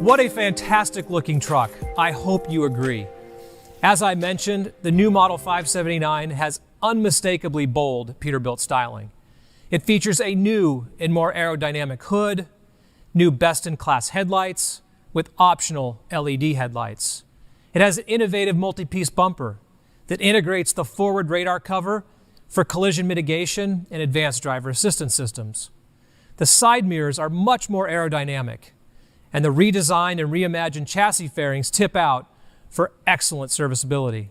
What a fantastic looking truck. I hope you agree. As I mentioned, the new Model 579 has unmistakably bold Peterbilt styling. It features a new and more aerodynamic hood, new best-in-class headlights with optional LED headlights. It has an innovative multi-piece bumper that integrates the forward radar cover for collision mitigation and advanced driver assistance systems. The side mirrors are much more aerodynamic, and the redesigned and reimagined chassis fairings tip out for excellent serviceability.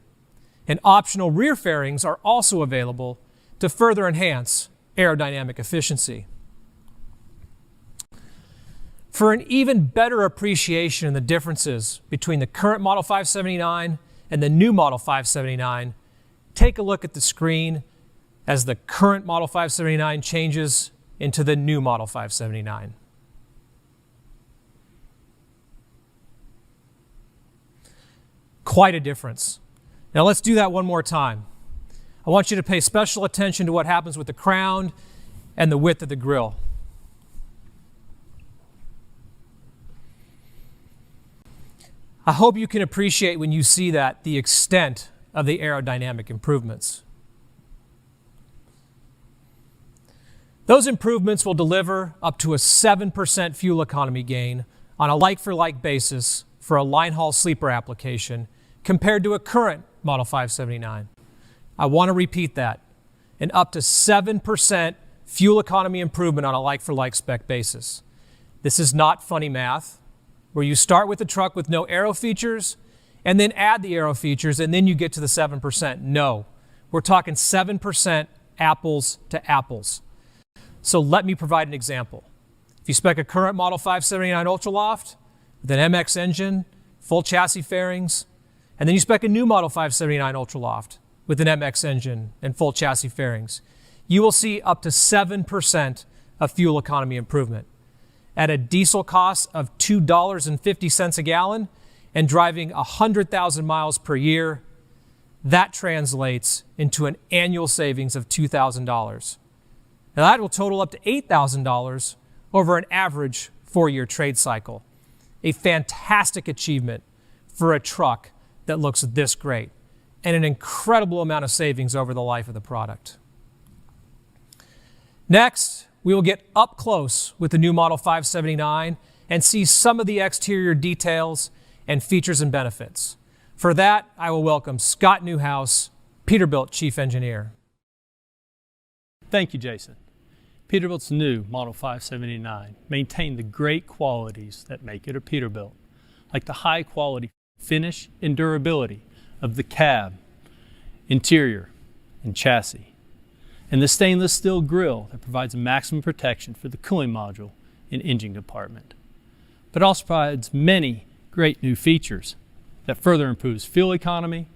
And optional rear fairings are also available to further enhance aerodynamic efficiency. For an even better appreciation of the differences between the current Model 579 and the new Model 579, take a look at the screen as the current Model 579 changes into the new Model 579. Quite a difference. Now let's do that one more time. I want you to pay special attention to what happens with the crown and the width of the grille. I hope you can appreciate when you see that the extent of the aerodynamic improvements. Those improvements will deliver up to a 7% fuel economy gain on a like-for-like basis for a line haul sleeper application compared to a current Model 579. I want to repeat that, an up to 7% fuel economy improvement on a like-for-like spec basis. This is not funny math, where you start with a truck with no aero features and then add the aero features and then you get to the 7%. No, we're talking 7% apples to apples. So let me provide an example. If you spec a current Model 579 Ultra Loft with an MX engine, full chassis fairings, and then you spec a new Model 579 Ultra Loft with an MX engine and full chassis fairings, you will see up to 7% of fuel economy improvement. At a diesel cost of $2.50 a gallon and driving 100,000 miles per year, that translates into an annual savings of $2,000. Now that will total up to $8,000 over an average 4-year trade cycle. A fantastic achievement for a truck that looks this great, and an incredible amount of savings over the life of the product. Next, we will get up close with the new Model 579 and see some of the exterior details and features and benefits. For that, I will welcome Scott Newhouse, Peterbilt Chief Engineer. Thank you, Jason. Peterbilt's new Model 579 maintained the great qualities that make it a Peterbilt, like the high quality finish and durability of the cab, interior, and chassis, and the stainless steel grille that provides maximum protection for the cooling module and engine compartment, but also provides many great new features that further improves fuel economy,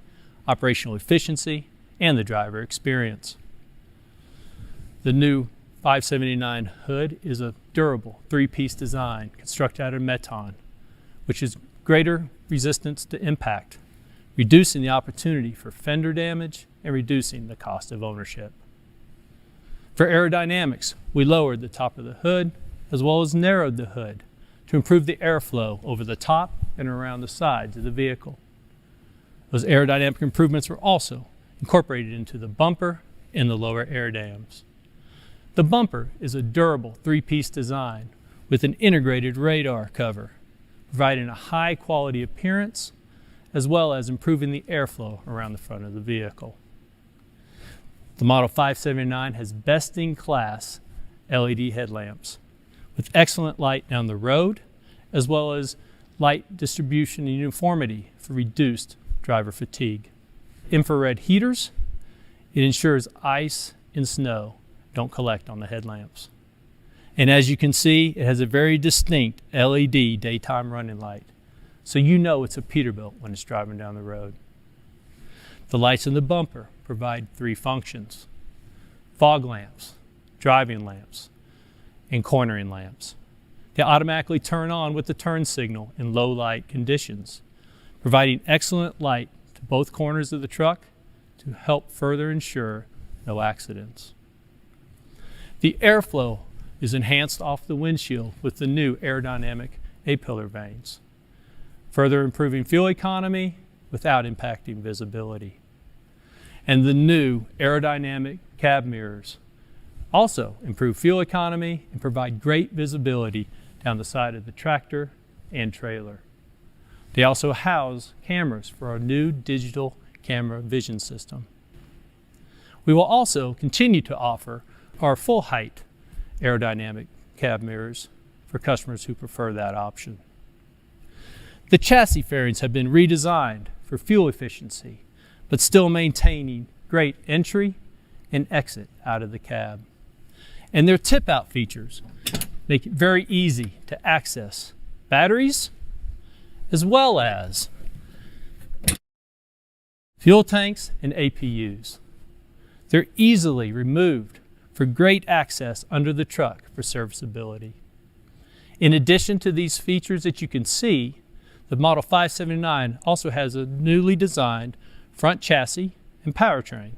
operational efficiency, and the driver experience. The new 579 hood is a durable 3-piece design constructed out of meton, which is greater resistance to impact, reducing the opportunity for fender damage and reducing the cost of ownership. For aerodynamics, we lowered the top of the hood as well as narrowed the hood to improve the airflow over the top and around the sides of the vehicle. Those aerodynamic improvements were also incorporated into the bumper and the lower air dams. The bumper is a durable 3-piece design with an integrated radar cover, providing a high quality appearance as well as improving the airflow around the front of the vehicle. The Model 579 has best-in-class LED headlamps with excellent light down the road as well as light distribution and uniformity for reduced driver fatigue. Infrared heaters, it ensures ice and snow don't collect on the headlamps. And as you can see, it has a very distinct LED daytime running light, so you know it's a Peterbilt when it's driving down the road. The lights in the bumper provide 3 functions: fog lamps, driving lamps, and cornering lamps. They automatically turn on with the turn signal in low light conditions, providing excellent light to both corners of the truck to help further ensure no accidents. The airflow is enhanced off the windshield with the new aerodynamic A-pillar vanes, further improving fuel economy without impacting visibility. And the new aerodynamic cab mirrors also improve fuel economy and provide great visibility down the side of the tractor and trailer. They also house cameras for our new digital camera vision system. We will also continue to offer our full height aerodynamic cab mirrors for customers who prefer that option. The chassis fairings have been redesigned for fuel efficiency, but still maintaining great entry and exit out of the cab. And their tip-out features make it very easy to access batteries as well as fuel tanks and APUs. They're easily removed for great access under the truck for serviceability. In addition to these features that you can see, the Model 579 also has a newly designed front chassis and powertrain,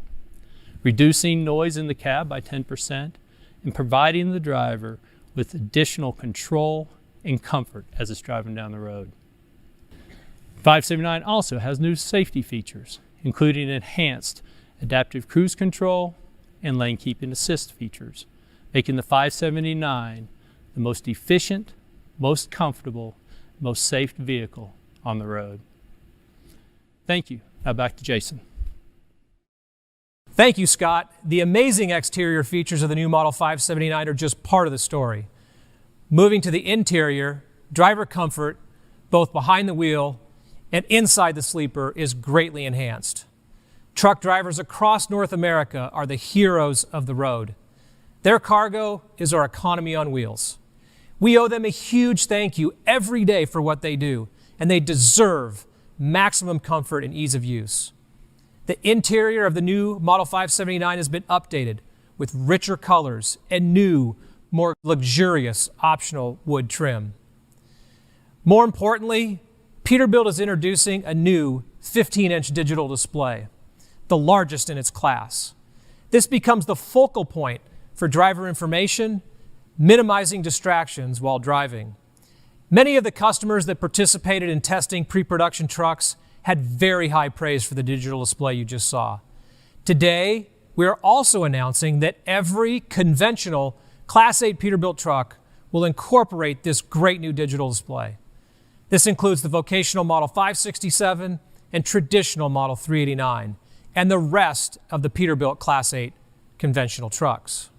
reducing noise in the cab by 10% and providing the driver with additional control and comfort as it's driving down the road. 579 also has new safety features, including enhanced adaptive cruise control and lane keeping assist features, making the 579 the most efficient, most comfortable, most safe vehicle on the road. Thank you. Now back to Jason. Thank you, Scott. The amazing exterior features of the new Model 579 are just part of the story. Moving to the interior, driver comfort, both behind the wheel and inside the sleeper, is greatly enhanced. Truck drivers across North America are the heroes of the road. Their cargo is our economy on wheels. We owe them a huge thank you every day for what they do, and they deserve maximum comfort and ease of use. The interior of the new Model 579 has been updated with richer colors and new, more luxurious optional wood trim. More importantly, Peterbilt is introducing a new 15-inch digital display, the largest in its class. This becomes the focal point for driver information, minimizing distractions while driving. Many of the customers that participated in testing pre-production trucks had very high praise for the digital display you just saw. Today, we are also announcing that every conventional Class 8 Peterbilt truck will incorporate this great new digital display. This includes the vocational Model 567 and traditional Model 389, and the rest of the Peterbilt Class 8 conventional trucks.